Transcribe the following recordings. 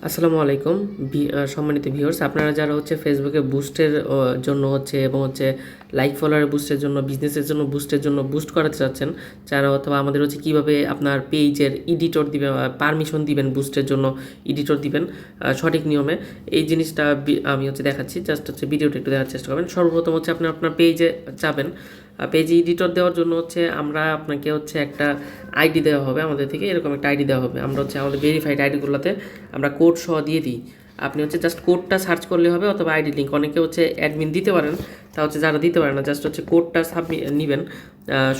আসসালামু আলাইকুম সম্মানিত ভিউয়ার্স, আপনারা যারা ফেসবুকে বুস্টের জন্য এবং লাইক ফলোয়ার বুস্টের জন্য, বিজনেসের জন্য বুস্টের জন্য বুস্ট করাতে চাচ্ছেন, যারা অথবা আমাদের কীভাবে আপনার পেজের এডিটর দিবেন, পারমিশন দিবেন, বুস্টের জন্য এডিটর দিবেন সঠিক নিয়মে, এই জিনিসটা আমি দেখাচ্ছি। জাস্ট ভিডিওটা একটু দেখার চেষ্টা করবেন। সর্বপ্রথম আপনার পেজে যাবেন। পেজে এডিটর দেওয়ার জন্য আমরা আপনাকে একটা আইডি দেওয়া হবে, আমাদের থেকে এরকম একটা আইডি দেওয়া হবে। আমরা আমাদের ভেরিফাইড আইডিগুলোতে আমরা কোড সহ দিয়ে দিই। আপনি জাস্ট কোডটা সার্চ করলে হবে, অথবা আইডি লিঙ্ক, অনেকে অ্যাডমিন দিতে পারেন, তা যারা দিতে পারেন না, জাস্ট কোডটা নেবেন।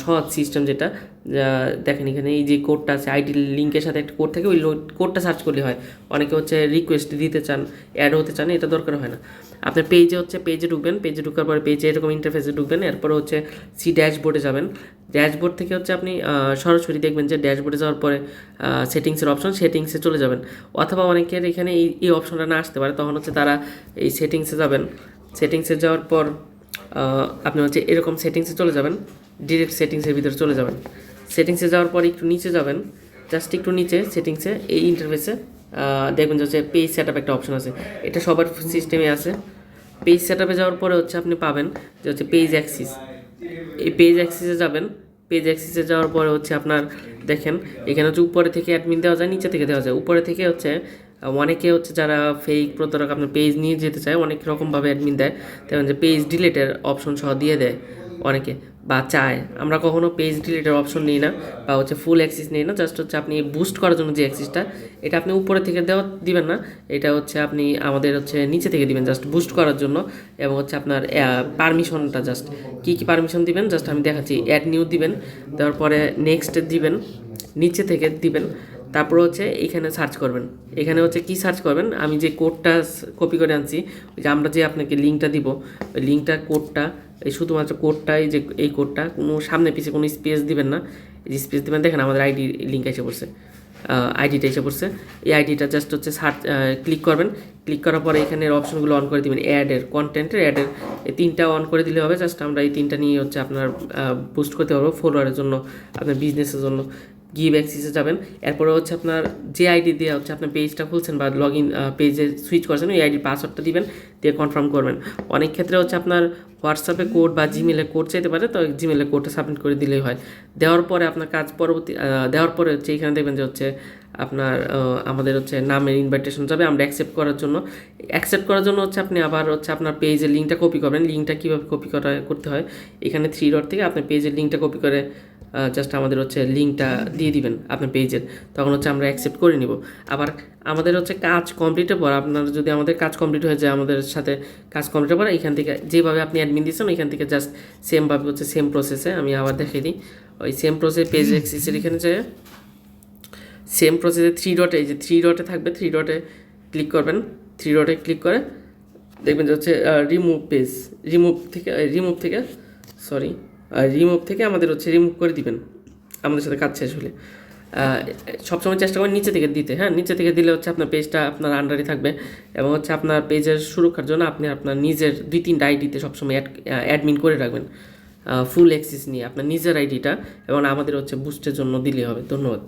সহজ সিস্টেম যেটা দেখেন, এখানে এই যে কোডটা আছে, আইডি লিঙ্কের সাথে একটা কোড থাকে, ওই কোডটা সার্চ করলে হয়। অনেকে রিকোয়েস্ট দিতে চান, অ্যাড হতে চান, এটা দরকার হয় না। আপনার পেজে ঢুকবেন, পেজে ঢুকার পরে পেজে এরকম ইন্টারফেসে ঢুকবেন। এরপরে সি ড্যাশবোর্ডে যাবেন। ড্যাশবোর্ড থেকে আপনি সরাসরি দেখবেন যে ড্যাশবোর্ডে যাওয়ার পরে সেটিংসের অপশন, সেটিংসে চলে যাবেন। অথবা অনেকের এখানে এই অপশনটা না আসতে পারে, তখন তারা এই সেটিংসে যাবেন। সেটিংসে যাওয়ার পর আপনি এরকম সেটিংসে চলে যাবেন, ডিরেক্ট সেটিংসের ভিতরে চলে যাবেন। সেটিংসে যাওয়ার পর একটু নিচে যাবেন, জাস্ট একটু নিচে সেটিংসে এই ইন্টারফেসে দেখবেন যে পেজ সেট আপ একটা অপশন আছে। এটা সবার সিস্টেমে আছে। পেজ সেট আপে যাওয়ার পরে আপনি পাবেন যে পেজ অ্যাক্সিস। এই পেজ অ্যাক্সিসে যাবেন। পেজ অ্যাক্সিসে যাওয়ার পরে আপনার দেখেন এখানে উপরে থেকে অ্যাডমিন দেওয়া যায়, নিচে থেকে দেওয়া যায়। উপরে থেকে অনেকে যারা ফেক প্রতারক আপনার পেজ নিয়ে যেতে চায়, অনেক রকমভাবে অ্যাডমিন দেয়, তেমন যে পেজ ডিলেটের অপশন সহ দিয়ে দেয় অনেকে, বা চায়। আমরা কখনো পেজ ডিলিটের অপশন নিই না, বা ফুল অ্যাক্সেস নিই না। জাস্ট আপনি বুস্ট করার জন্য যে অ্যাক্সেসটা, এটা আপনি উপরে থেকে দিবেন না, এটা আপনি আমাদের নিচে থেকে দিবেন, জাস্ট বুস্ট করার জন্য। এবং আপনার পারমিশনটা জাস্ট কী পারমিশন দিবেন জাস্ট আমি দেখাচ্ছি। অ্যাড নিউ দিবেন, দেওয়ার পরে নেক্সট দিবেন, নিচে থেকে দিবেন। তারপর এইখানে সার্চ করবেন। এখানে কী সার্চ করবেন, আমি যে কোডটা কপি করে আনছি, ওই যে আমরা যে আপনাকে লিঙ্কটা দিব, ওই লিঙ্কটা কোডটা, এই শুধুমাত্র কোডটাই, যে এই কোডটা, কোনো সামনে পিছিয়ে কোনো স্পেস দিবেন না। এই যে স্পেস দেবেন, দেখেন আমাদের আইডি লিঙ্ক এসে পড়ছে, আইডিটা এসে পড়ছে। এই আইডিটা জাস্ট সার্চ ক্লিক করবেন। ক্লিক করার পরে এখানের অপশনগুলো অন করে দেবেন। অ্যাডের, কন্টেন্টের, অ্যাডের, এই তিনটা অন করে দিলে হবে। জাস্ট আমরা এই তিনটা নিয়ে আপনার বুস্ট করতে পারবো ফলোয়ারের জন্য, আপনার বিজনেসের জন্য। গিভ অ্যাক্সেসে যাবেন। এরপরে আপনার যে আইডি দিয়ে আপনার পেজটা খুলছেন বা লগ ইন পেজে সুইচ করছেন, ওই আইডির পাসওয়ার্ডটা দিবেন, দিয়ে কনফার্ম করবেন। অনেক ক্ষেত্রে আপনার হোয়াটসঅ্যাপে কোড বা জিমেলে কোড চাইতে পারে, তো জিমেলে কোডটা সাবমিট করে দিলেই হয়। দেওয়ার পরে আপনার কাজ দেওয়ার পরে এখানে দেখবেন যে আপনার আমাদের নামের ইনভাইটেশন যাবে, আমরা অ্যাকসেপ্ট করার জন্য। আপনি আবার আপনার পেজের লিঙ্কটা কপি করবেন। লিঙ্কটা কীভাবে কপি করতে হয়, এখানে 3 ডট থেকে আপনার পেজের লিঙ্কটা কপি করে জাস্ট আমাদের লিঙ্কটা দিয়ে দিবেন আপনার পেজের, তখন আমরা অ্যাকসেপ্ট করে নিব। আবার আমাদের কাজ কমপ্লিটের পর, আপনার যদি আমাদের কাজ কমপ্লিট হয়ে যায়, আমাদের সাথে কাজ কমপ্লিটের পর এখান থেকে যেভাবে আপনি অ্যাডমিন দিচ্ছেন, এখান থেকে জাস্ট সেমভাবে সেম প্রসেসে আমি আবার দেখিয়ে দিই। ওই সেম প্রসেস পেজ অ্যাক্সেসের এখানে যে সেম প্রসেসে 3 ডটে, এই যে 3 ডটে থাকবে, 3 ডটে ক্লিক করবেন। 3 ডটে ক্লিক করে দেখবেন যে রিমুভ পেজ, রিমুভ থেকে আমাদের রিমুভ করে দিবেন আমাদের সাথে কাজ শেষ হলে। সবসময় চেষ্টা করেন নিচে থেকে দিতে। হ্যাঁ, নিচে থেকে দিলে আপনার পেজটা আপনার আন্ডারে থাকবে, এবং আপনার পেজের সুরক্ষার জন্য আপনি আপনার নিজের 2-3টা আইডিতে সবসময় অ্যাডমিন করে রাখবেন, ফুল অ্যাক্সেস নিয়ে আপনার নিজের আইডিটা, এবং আমাদের বুস্টের জন্য দিলে হবে। ধন্যবাদ।